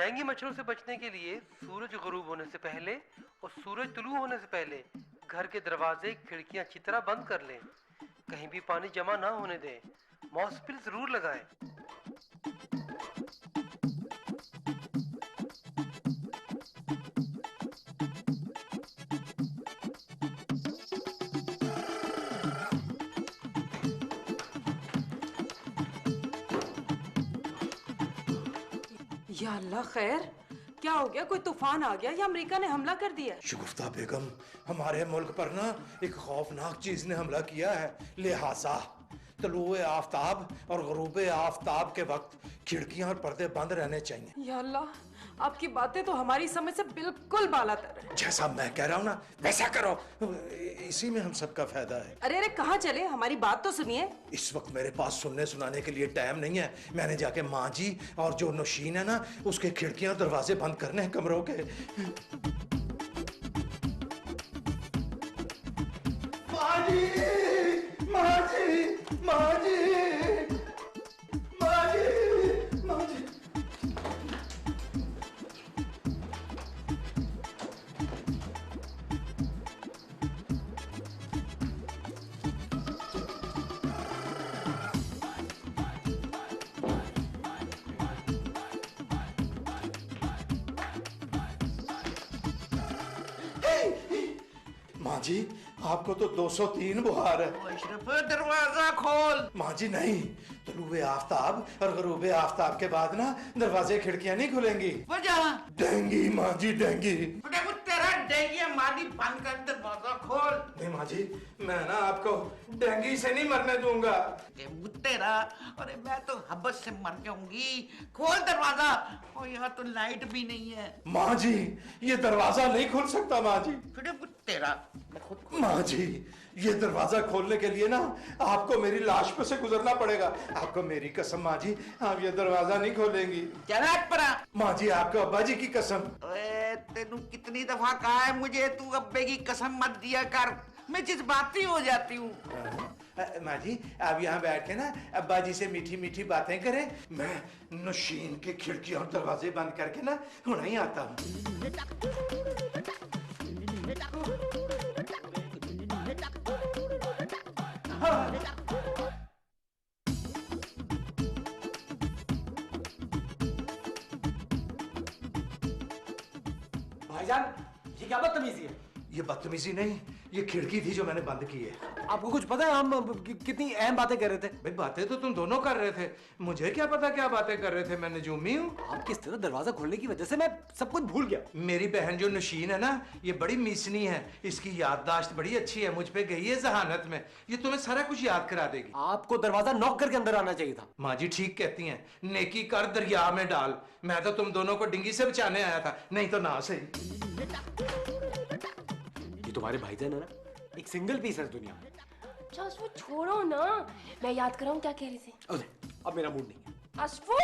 Dengue मच्छरों से बचने के लिए सूरज गुरूब होने से पहले और सूरज तुलू होने से पहले घर के दरवाजे खिड़कियां अच्छी तरह बंद कर लें। कहीं भी पानी जमा ना होने दें। मॉस्किल जरूर लगाएं। या अल्लाह खैर, क्या हो गया? कोई तूफान आ गया या अमेरिका ने हमला कर दिया? शगुफ्ता बेगम, हमारे मुल्क पर ना एक खौफनाक चीज ने हमला किया है। लिहाजा तलुए आफताब और गुरूब आफताब के वक्त खिड़कियां और पर्दे बंद रहने चाहिए। या अल्लाह, आपकी बातें तो हमारी समझ से बिल्कुल बालातर है। जैसा मैं कह रहा हूँ ना वैसा करो, इसी में हम सबका फायदा है। अरे अरे, कहाँ चले? हमारी बात तो सुनिए। इस वक्त मेरे पास सुनने सुनाने के लिए टाइम नहीं है। मैंने जाके माँ जी और जो नौशीन है ना उसके खिड़कियां दरवाजे बंद करने हैं कमरों के। माँ जी, माँ जी, माँ जी, माँ जी, माँ जी। माँ जी, आपको तो 203 बुखार है। अशरफ, दरवाजा खोल। माँ जी नहीं, तलुए आफताब और गरूबे आफताब के बाद ना दरवाजे खिड़कियां नहीं खुलेंगी। वजह? डेंगी माँ जी, डेंगी। देखो तेरा डेंगू मादी बंद कर, दरवाजा खोल। नहीं माँ जी, मैं ना आपको डेंगी से नहीं मरने दूंगा। तेरा, अरे मैं तो हबस से मर जाऊंगी। खोल दरवाजा। और यहाँ तो लाइट भी नहीं है। माँ जी, ये दरवाजा नहीं खुल सकता माँ जी। तेरा, मैं खुद माँ जी, ये दरवाजा खोलने के लिए ना आपको मेरी लाश पे से गुजरना पड़ेगा। आपको मेरी कसम माँ जी, आप ये दरवाजा नहीं खोलेंगी। चला परा। माँ जी, आपके अब्बा जी की कसम। तेनू कितनी दफा कहा है मुझे तू अब्बे की कसम मत दिया कर। मैं जज्बाती हो जाती हूँ। माँ जी, आप यहाँ बैठ के ना अब्बा जी से मीठी मीठी बातें करें। मैं नौशीन की खिड़की और दरवाजे बंद करके ना हुणे ही आता हूँ। भाईजान, ये क्या बदतमीजी है? ये बदतमीजी नहीं, ये खिड़की थी जो मैंने बंद की है। आपको कुछ पता है हम कितनी अहम बातें कर रहे थे? भाई बातें तो तुम दोनों कर रहे थे, मुझे क्या पता क्या बातें कर रहे थे। मैं नजूमी हूँ। आपकी इस तरह दरवाजा खोलने की वजह से मैं सब कुछ भूल गया। मेरी बहन जो नशीन है ना, ये बड़ी मीसनी है। इसकी याददाश्त बड़ी अच्छी है। मुझ पे गई है जहानत में, ये तुम्हें सारा कुछ याद करा देगी। आपको दरवाजा नॉक करके अंदर आना चाहिए था। माँ जी ठीक कहती हैं, नेकी कर दरिया में डाल। मैं तो तुम दोनों को डिंगी से बचाने आया था, नहीं तो ना सही। ये तुम्हारे भाईजान है ना, एक सिंगल पीस है इस दुनिया में। अच्छा उसको छोड़ो ना, मैं याद कराऊं क्या कह रही थी। अरे, अब मेरा मूड नहीं है। अशफू!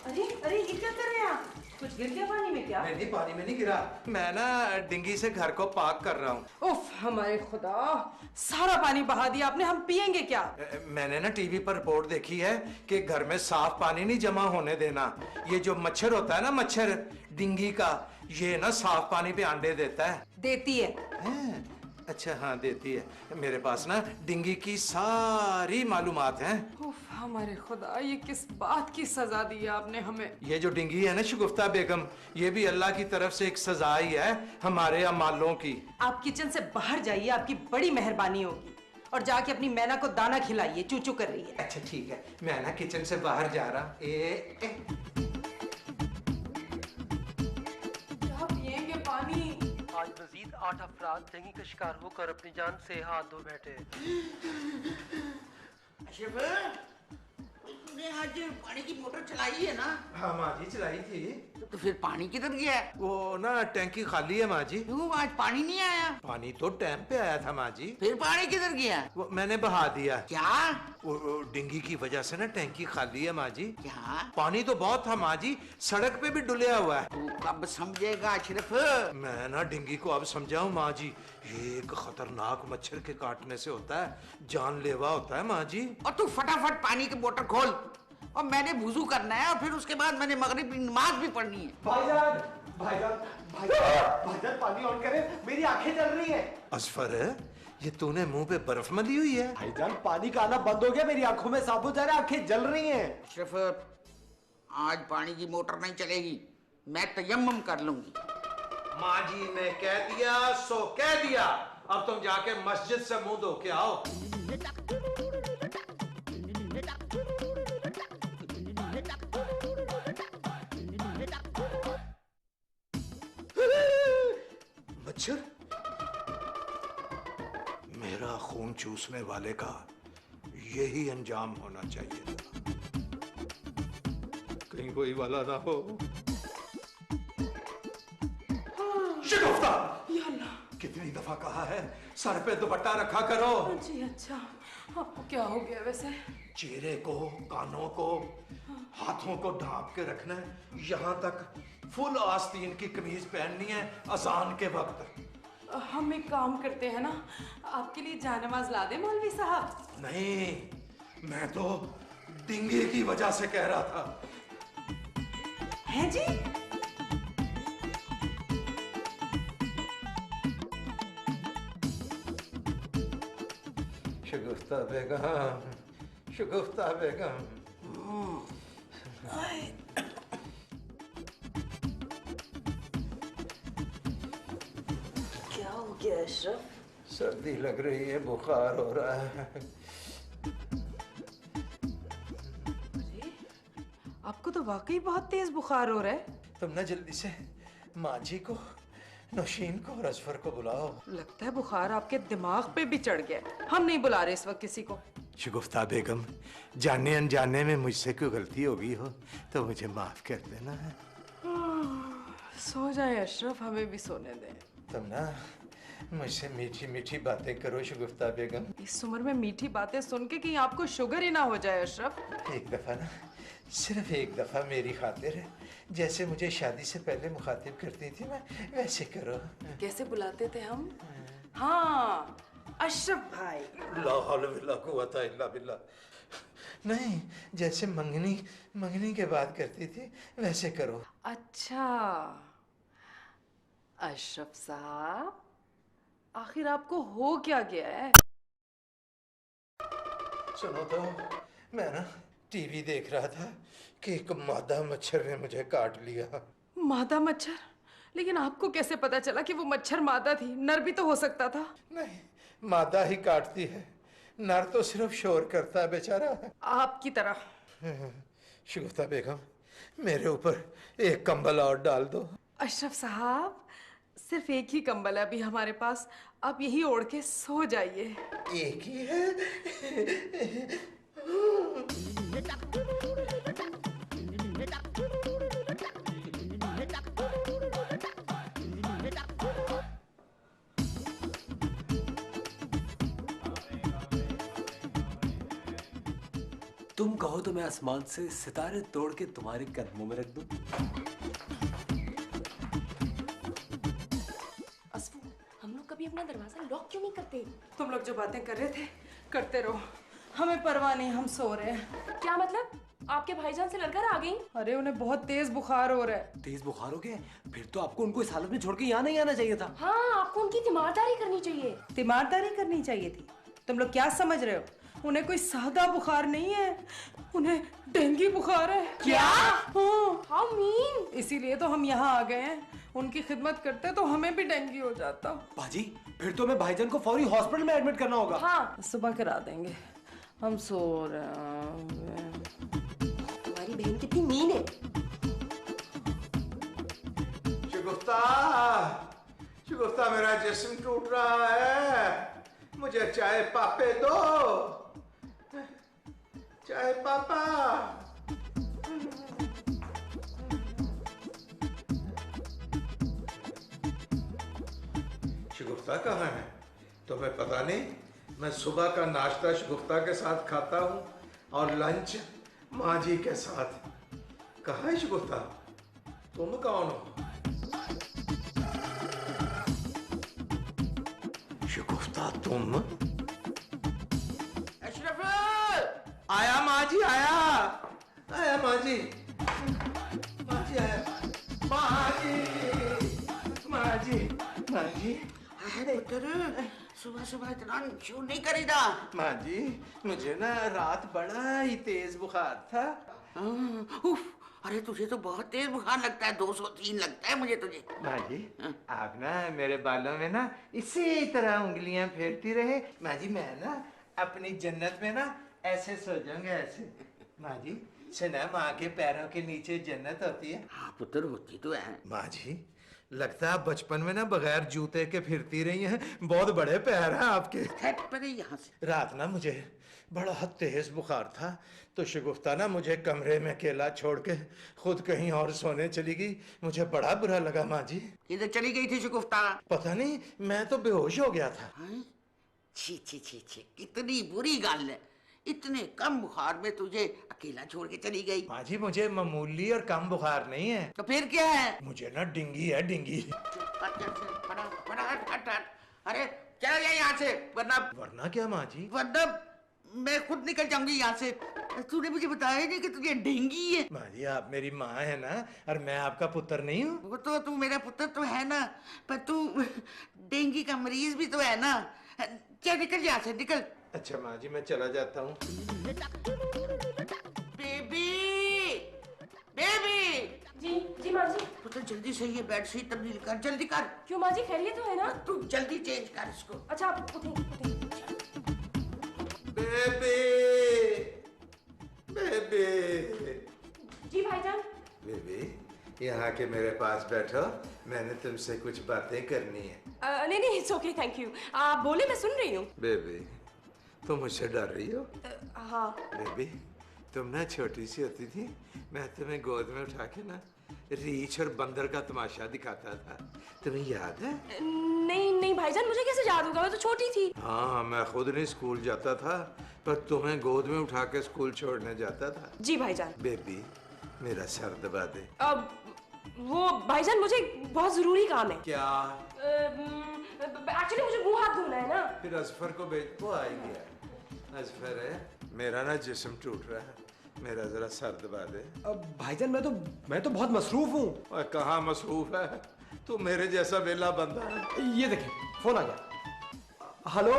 अरे अरे, ये क्या कर रहे हैं आप? कुछ गिर गया पानी में क्या? नहीं, पानी में नहीं गिरा। मैं ना डिंगी से घर को पाक कर रहा हूँ। उफ, हमारे खुदा, सारा पानी बहा दिया आपने। हम पियेंगे क्या? मैंने ना टीवी पर रिपोर्ट देखी है कि घर में साफ पानी नहीं जमा होने देना। ये जो मच्छर होता है ना, मच्छर डिंगी का, ये ना साफ पानी पे अंडे देता है। देती है। अच्छा हाँ, देती है। मेरे पास ना डिंगी की सारी मालूमात हैं। उफ, हमारे खुदा, ये किस बात की सजा दी है आपने हमें? ये जो डिंगी है ना शगुफ्ता बेगम, ये भी अल्लाह की तरफ से एक सजा ही है हमारे अमालों की। आप किचन से बाहर जाइए, आपकी बड़ी मेहरबानी होगी। और जाके अपनी मैना को दाना खिलाइए, चूचू कर रही है। अच्छा ठीक है, मैं ना किचन से बाहर जा रहा। क्या पियेंगे पानी? आज मजीद 8 अफराद डेंगू का शिकार होकर अपनी जान से हाथ धो बैठे। अशरफ, तुमने आज पानी की मोटर चलाई है ना? हाँ माँ जी, चलाई थी। तो तो फिर पानी किधर गया? वो ना टैंकी खाली है माँ जी। क्यों आज पानी नहीं आया? पानी तो टाइम पे आया था माँ जी। फिर पानी किधर गया? वो मैंने बहा दिया। क्या? वो डिंगी की वजह से ना टैंकी खाली है माँ जी। क्या? पानी तो बहुत था माँ जी, सड़क पे भी डुलिया हुआ है। तू कब समझेगा अशरफ? मैं ना डिंगी को अब समझाऊं माँ जी, ये एक खतरनाक मच्छर के काटने से होता है, जानलेवा होता है माँ जी। और तू फटाफट पानी की बोतल खोल, और मैंने वुजू करना है, और फिर उसके बाद मैंने मगरिब की नमाज भी पढ़नी है। भाईजान भाईजान भाईजान भाईजान पानी ऑन करें, मेरी आंखें जल रही हैं। असफर है, ये तूने मुंह पे बर्फ मली हुई है। भाईजान पानी का आना बंद हो गया, मेरी आंखों में साबुत जा रहा है, आंखें जल रही हैं। अशरफ, आज पानी की मोटर नहीं चलेगी, मैं तयम्मुम कर लूंगी। माँ जी ने कह दिया सो कह दिया, अब तुम जाके मस्जिद से मुंह धो के आओ। मच्छर, मेरा खून चूसने वाले का यही अंजाम होना चाहिए था। कहीं कोई वाला ना हो। शिगुफ्ता, कितनी दफा कहा है सर पे दुपट्टा रखा करो। जी अच्छा, आपको क्या हो गया वैसे? चेहरे को, कानों को, हाथों को ढांप के रखना है, यहाँ तक फुल आस्तीन की कमीज पहननी है अजान के वक्त। हम एक काम करते हैं ना, आपके लिए जानमाज ला दे मौलवी साहब? नहीं, मैं तो डिंगे की वजह से कह रहा था। हैं जी? शगुफ्ता बेगम, शगुफ्ता बेगम। क्या हो गया अशरफ? सर्दी लग रही है, बुखार हो रहा है। अरे, आपको तो वाकई बहुत तेज बुखार हो रहा है। तुम ना जल्दी से माँ जी को, नौशीन को और असफर को बुलाओ। लगता है बुखार आपके दिमाग पे भी चढ़ गया। हम नहीं बुला रहे इस वक्त किसी को। शगुफ्ता बेगम, जाने अनजाने में मुझसे कोई गलती हो गई हो तो मुझे माफ कर देना। सो जाए अशरफ, हमें भी सोने दें। तुम ना मुझसे मीठी मीठी बातें करो शगुफ्ता बेगम। इस उम्र में मीठी बातें सुन के कहीं आपको शुगर ही ना हो जाए अशरफ। एक दफा ना, सिर्फ एक दफा मेरी खातिर, जैसे मुझे शादी से पहले मुखातिब करती थी मैं, वैसे करो। कैसे बुलाते थे हम? हाँ, अशरफ भाई। ला हौल वला कुव्वता इल्ला बिल्लाह। नहीं, जैसे मंगनी के बाद करती थी वैसे करो। अच्छा, अशरफ साहब, आखिर आपको हो क्या गया है? सुनो तो, मैं ना टीवी देख रहा था कि एक मादा मच्छर ने मुझे काट लिया। मादा मच्छर? लेकिन आपको कैसे पता चला कि वो मच्छर मादा थी? नर भी तो हो सकता था। नहीं, मादा ही काटती है, नर तो सिर्फ शोर करता है बेचारा। आपकी तरह। शगुफ्ता बेगम, मेरे ऊपर एक कंबल और डाल दो। अशरफ साहब, सिर्फ एक ही कंबल है अभी हमारे पास, आप यही ओढ़ के सो जाइए। एक ही है? तुम कहो तो मैं आसमान से सितारे तोड़ के तुम्हारे कदमों में रख दूं। असफू, हम लोग कभी अपना दरवाजा लॉक क्यों नहीं करते? तुम लोग जो बातें कर रहे थे करते रहो, हमें परवाह नहीं, हम सो रहे हैं। क्या मतलब? आपके भाईजान से लड़कर आ गई? अरे उन्हें बहुत तेज बुखार हो रहा है। तेज बुखार हो गया? फिर तो आपको उनको इस हालत में छोड़ के यहाँ नहीं आना चाहिए था। हाँ, आपको उनकी तीमारदारी करनी चाहिए। तीमारदारी करनी चाहिए थी? तुम लोग क्या समझ रहे हो? उन्हें कोई सादा बुखार नहीं है, उन्हें डेंगू बुखार है। क्या? हाँ, हाउ मीन? इसीलिए तो हम यहाँ आ गए हैं। उनकी खिदमत करते तो हमें भी डेंगू हो जाता। बाजी, फिर तो मैं भाईजान को फौरी हॉस्पिटल में एडमिट करना होगा। हाँ, सुबह करा देंगे, हम सो रहे हैं। तुम्हारी बहन कितनी मीन है। शगुफ्ता, शगुफ्ता, मेरा जिस्म टूट रहा है, मुझे चाय पापे दो, चाय पापा। शगुफ्ता कहाँ है? तुम्हें पता नहीं, मैं सुबह का नाश्ता शगुफ्ता के साथ खाता हूँ और लंच माँ जी के साथ। कहाँ है शगुफ्ता? तुम कौन हो? शगुफ्ता तुम? अशरफ! आया माँ जी, आया आया माँ जी, माँ जी आया, माँ जी, माँ जी, माँ जी। अरे पुत्र, सुबह सुबह इतना क्यों नहीं करेगा? माँ जी, मुझे ना रात बड़ा ही तेज बुखार था। उफ, अरे तुझे तो बहुत तेज बुखार लगता है, 203 लगता है मुझे तुझे। माँ जी, आप ना मेरे बालों में ना इसी तरह उंगलियां फेरती रहे। माँ जी, मैं ना अपनी जन्नत में ना ऐसे सो जाऊंगा, ऐसे। माँ जी, सुना माँ के पैरों के नीचे जन्नत होती है। हाँ पुत्र, होती तो है। माँ जी, लगता है बचपन में ना बगैर जूते के फिरती रही हैं। बहुत बड़े पैर हैं आपके। हट परे यहाँ से। रात ना मुझे बड़ा तेज बुखार था, तो शगुफ्ता ना मुझे कमरे में अकेला छोड़ के खुद कहीं और सोने चली गई। मुझे बड़ा बुरा लगा माँ जी। किधर चली गई थी शगुफ्ता? पता नहीं, मैं तो बेहोश हो गया था। हैं? छी छी छी छी, कितनी बुरी गल है, इतने कम बुखार में तुझे अकेला छोड़ के चली गई। माँ जी, मुझे मामूली और कम बुखार नहीं है। तो फिर क्या है? मुझे ना डिंगी है, डिंगी। हट। अरे चला जाए यहाँ से, वरना क्या माँ जी? वरना मैं खुद निकल जाऊंगी यहाँ से। तूने मुझे बताया ही नहीं कि तुझे डेंगी है। माँ जी, आप मेरी माँ है ना, और मैं आपका पुत्र नहीं हूँ। वो तो तू मेरा पुत्र तो है ना, पर तू डेंगी का मरीज भी तो है ना। क्या, निकल यहाँ से, निकल। अच्छा माँ जी, मैं चला जाता हूँ। Baby, baby. जी माँ जी। पुत्र जल्दी से ये बेडशीट तब्दील कर, जल्दी कर। क्यों माँ जी, खैरियत तो है ना? तू जल्दी चेंज कर इसको। अच्छा आप उठें। बेबी, बेबी, जी भाईजान। बेबी, यहाँ के मेरे पास बैठो, मैंने तुमसे कुछ बातें करनी है। नहीं, इट्स ओके, थैंक यू। आप बोले, मैं सुन रही हूँ। बेबी, तुम मुझसे डर रही हो? हाँ। बेबी, तुम ना छोटी सी होती थी, मैं तुम्हें गोद में उठा के ना रीछ और बंदर का तमाशा दिखाता था। तुम्हें याद है? नहीं भाईजान, मुझे कैसे याद होगा, मैं तो छोटी थी। हाँ, मैं खुद नहीं स्कूल जाता था, पर तुम्हें गोद में उठा के स्कूल छोड़ने जाता था। जी भाईजान। बेबी, मेरा सर दबा दे। वो भाईजान, मुझे बहुत जरूरी काम है। क्या? एक्चुअली मुझे मुंह हाथ धोना है ना। फिर अजफर को भेज। वो आ गया। अजफर है, मेरा ना जिस्म टूट रहा है, मेरा जरा सर दबा दे। अब भाईजान, मैं तो बहुत मसरूफ हूँ। और कहाँ मसरूफ है, तू मेरे जैसा वेला बंदा है। ये देखिए, फोन आ गया। हेलो,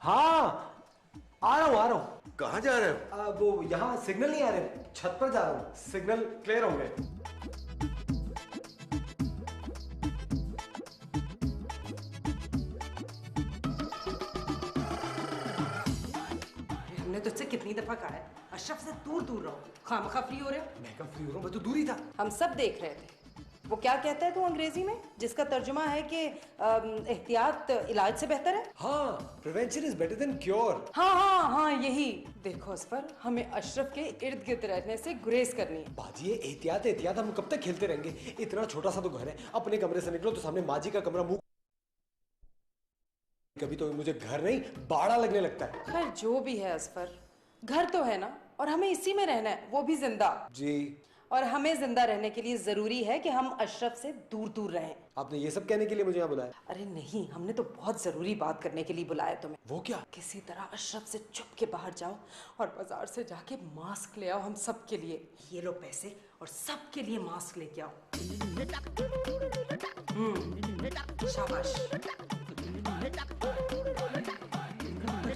हाँ, आ रहा हूँ। कहाँ जा रहे हो? वो यहाँ सिग्नल नहीं आ रहे, छत पर जा रहा हूँ, सिग्नल क्लियर होंगे। हमने तुझसे कितनी दफा कहा है अशरफ से दूर दूर रहो, खामखा फ्री हो रहे हो। मैं कब फ्री हो रहा हूँ, मैं तो दूर ही था। हम सब देख रहे थे। वो क्या कहता है तू अंग्रेजी में, जिसका तर्जुमा है कि एहतियात इलाज से बेहतर है। हाँ, prevention is better than cure. हाँ, यही। देखो असफर, हमें अशरफ के इर्द गिर्द रहने से गुरेज करनी है। बाजी, एहतियात हम कब तक खेलते रहेंगे? इतना छोटा सा तो घर है, अपने कमरे से निकलो तो सामने माँ जी का कमरा, मुंह कभी तो मुझे घर नहीं बाड़ा लगने लगता है। खैर जो भी है असफर, घर तो है ना, और हमें इसी में रहना है, वो भी जिंदा। जी। और हमें जिंदा रहने के लिए जरूरी है कि हम अशरफ से दूर दूर रहें। आपने ये सब कहने के लिए मुझे यहाँ बुलाया? अरे नहीं, हमने तो बहुत जरूरी बात करने के लिए बुलाया तुम्हें। वो क्या? किसी तरह अशरफ से चुप के बाहर जाओ और बाजार से जाके मास्क ले आओ हम सब के लिए। ये लो पैसे और सब के लिए मास्क लेके आओ। शाबाश।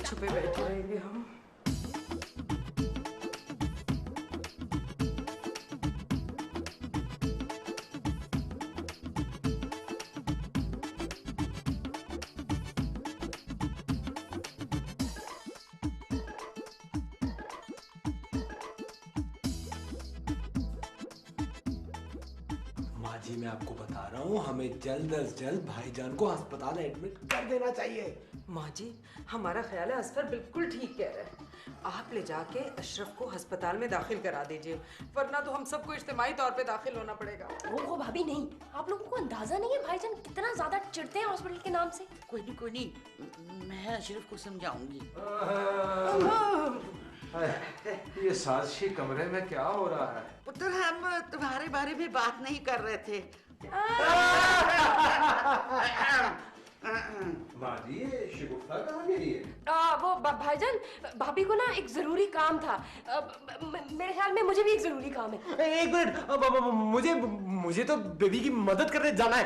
छुपे बैठे रहेंगे हम। जी, मैं आपको बता रहा हूँ, हमें जल्द अज जल्द भाईजान को अस्पताल एडमिट कर देना चाहिए। माँ जी, हमारा ख्याल है असफर बिल्कुल ठीक कह रहा है। आप ले जाके अशरफ को अस्पताल में दाखिल करा दीजिए, वरना तो हम सबको इज्तिमाई तौर पे दाखिल होना पड़ेगा। वो भाभी नहीं, आप लोगों को अंदाजा नहीं है भाईजान कितना ज्यादा चिढ़ते हैं हॉस्पिटल के नाम से। कोई नहीं, मैं अशरफ को समझाऊंगी। ये साजिशी कमरे में क्या हो रहा है? पुत्र, हम तुम्हारे बारे में बात नहीं कर रहे थे। माँ जी, ये शिगुफ्ता कहाँ गई है? वो भाईजान, भाभी को ना एक जरूरी काम था। मेरे ख्याल में मुझे भी एक जरूरी काम है। एक मिनट, मुझे तो बेबी की मदद करने जाना है।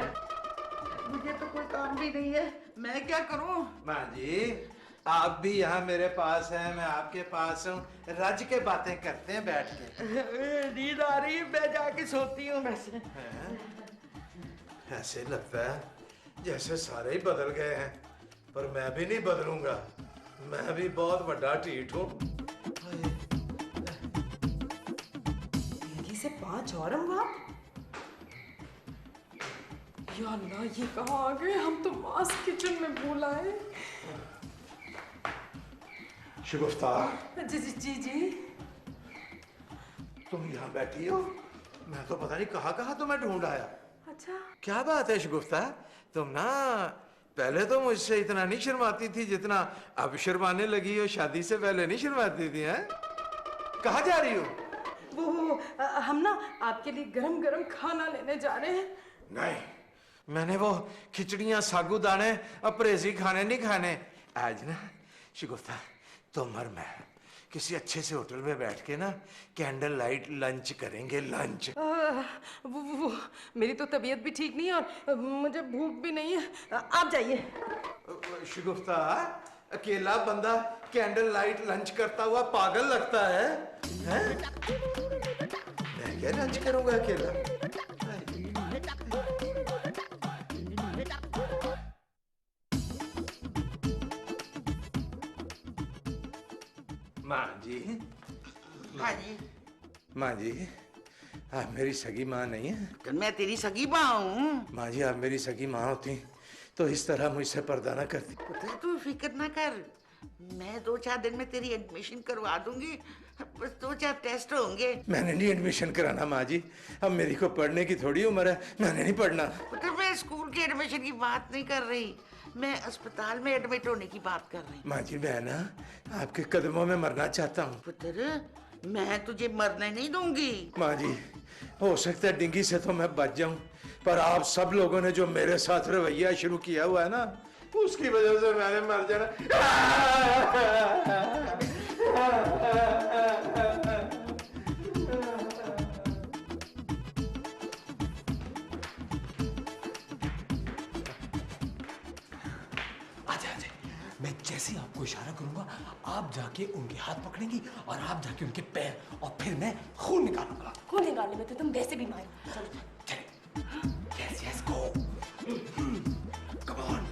मुझे तो कोई काम भी नहीं है, मैं क्या करूं? माँ जी, आप भी यहाँ मेरे पास हैं, मैं आपके पास हूँ, रज के बातें करते हैं बैठ के। नींद आ रही है, मैं जाके सोती हूँ। वैसे ऐसे लगता है जैसे सारे ही बदल गए हैं, पर मैं भी नहीं बदलूंगा, मैं भी बहुत बड़ा टीठ हूँ। मेरी से 5 और हम बाप। या अल्लाह, ये कहाँ आ गए? हम तो मास्क किचन में भूल आए। शिगुफ्ता, जी जी जी जी। तुम यहाँ बैठी हो? मैं तो पता नहीं कहाँ तुम्हें ढूंढ आया। अच्छा, क्या बात है शिगुफ्ता, तुम ना पहले तो मुझसे इतना नहीं शर्माती थी जितना अब शर्माने लगी हो। शादी से पहले नहीं शर्माती थी, हैं? कहाँ जा रही हो? वो हम ना आपके लिए गरम गरम खाना लेने जा रहे हैं। नहीं, मैंने वो खिचड़ियाँ सागुदाने अपरेजी खाने नहीं खाने। आज ना शिगुफ्ता, तुम और मैं किसी अच्छे से होटल में बैठ के ना कैंडल लाइट लंच करेंगे, लंच। वो मेरी तो तबीयत भी ठीक नहीं है और मुझे भूख भी नहीं है। आप जाइए। शिगुफ्ता, अकेला बंदा कैंडल लाइट लंच करता हुआ पागल लगता है, हैं? मैं क्या लंच करूंगा अकेला? माँ जी, हाँ जी। माँ जी, आप मेरी सगी माँ नहीं है? तो मैं तेरी सगी माँ हूँ। माँ जी, आप मेरी सगी माँ होती तो इस तरह मुझसे पर्दा ना करती। पुत्र, तू फिक्र ना कर, मैं 2-4 दिन में तेरी एडमिशन करवा दूंगी। बस 2-4 टेस्ट होंगे। मैंने नहीं एडमिशन कराना माँ जी, अब मेरी को पढ़ने की थोड़ी उम्र है, मैंने नहीं पढ़ना। पुत्र, मैं स्कूल के एडमिशन की बात नहीं कर रही, मैं अस्पताल में एडमिट होने की बात कर रही। माँ जी, मैं ना आपके कदमों में मरना चाहता हूँ। पुत्र, मैं तुझे मरने नहीं दूंगी। माँ जी, हो सकता है डिंगी से तो मैं बच जाऊं, पर आप सब लोगों ने जो मेरे साथ रवैया शुरू किया हुआ है ना, उसकी वजह से मैंने मर जाना। आजा, मैं जैसे ही आपको इशारा करूंगा, आप जाके उनके हाथ पकड़ेंगी और आप जाके उनके पैर, और फिर मैं खून निकालूंगा। खून निकालने में तो तुम वैसे भी माहिर। चलो चले। Yes, go. Come on.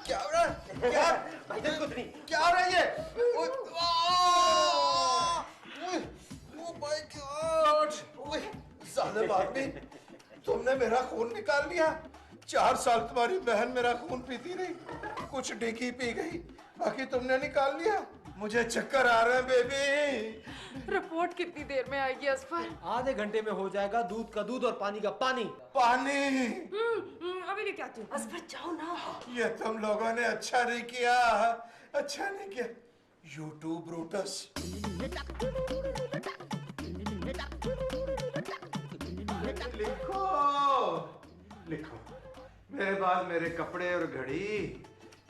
क्या हो रहा है? क्या? भाईजान कुछ नहीं। क्या हो रहा है ये? Oh my God! जालिम आदमी, तुमने मेरा खून निकाल लिया। 4 साल तुम्हारी बहन मेरा खून पीती रही, कुछ डिंगी पी गई, बाकी तुमने निकाल लिया। मुझे चक्कर आ रहे हैं बेबी। रिपोर्ट कितनी देर में आएगी असफर? आधे घंटे में हो जाएगा, दूध का दूध और पानी का पानी। पानी? अभी लेके आती हूँ। असफर जाओ ना। ये तुम लोगों ने अच्छा नहीं किया, अच्छा नहीं किया। YouTube Brutus. लिखो, लिखो, मेरे बाद मेरे कपड़े और घड़ी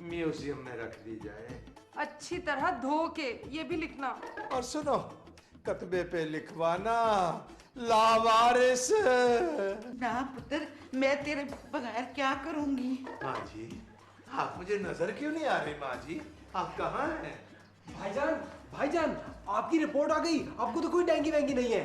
म्यूजियम में रख दी जाए। अच्छी तरह धो के, ये भी लिखना। और सुनो, कतबे पे लिखवाना लावारिस। ना पुत्र, मैं तेरे बगैर क्या करूंगी? माँ जी, आप मुझे नजर क्यों नहीं आ रही? माँ जी, आप कहाँ हैं? भाईजान, आपकी रिपोर्ट आ गई। आपको तो कोई डेंगू वेंगी नहीं है।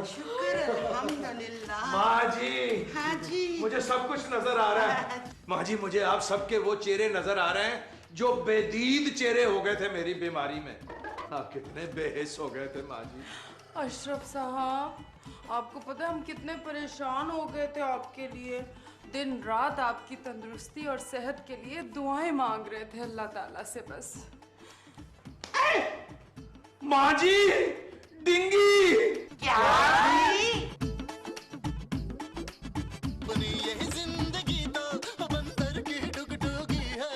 शुक्र अल्हम्दुलिल्लाह। माँ जी, हाँ जी। मुझे सब कुछ नजर आ रहा है। माँ जी, मुझे आप सबके वो चेहरे नजर आ रहे हैं जो बेदीद चेहरे हो गए थे मेरी बीमारी में। आप कितने बेहिस हो गए थे माँ जी। अशरफ साहब, आपको पता है हम कितने परेशान हो गए थे आपके लिए। दिन रात आपकी तंदुरुस्ती और सेहत के लिए दुआएं मांग रहे थे अल्लाह ताला से बस। माँ जी, डिंगी। क्या बनी ये जिंदगी तो बंदर की डुगडुगी है।